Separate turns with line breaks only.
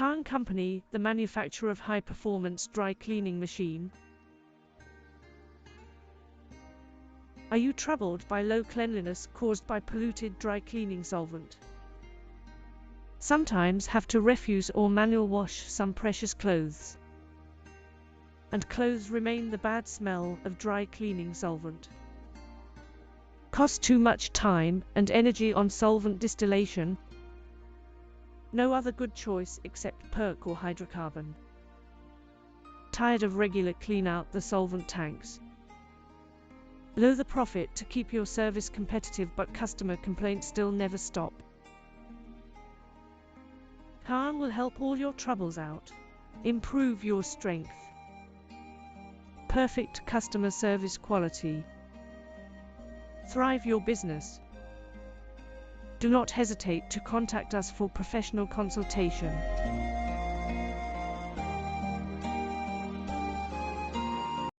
KARN Company, the manufacturer of high-performance dry cleaning machine. Are you troubled by low cleanliness caused by polluted dry cleaning solvent? Sometimes have to refuse or manual wash some precious clothes. And clothes remain the bad smell of dry cleaning solvent. Cost too much time and energy on solvent distillation. No other good choice except PERC or hydrocarbon. Tired of regular clean out the solvent tanks? Low the profit to keep your service competitive, but customer complaints still never stop. KARN will help all your troubles out. Improve your strength. Perfect customer service quality. Thrive your business. Do not hesitate to contact us for professional consultation.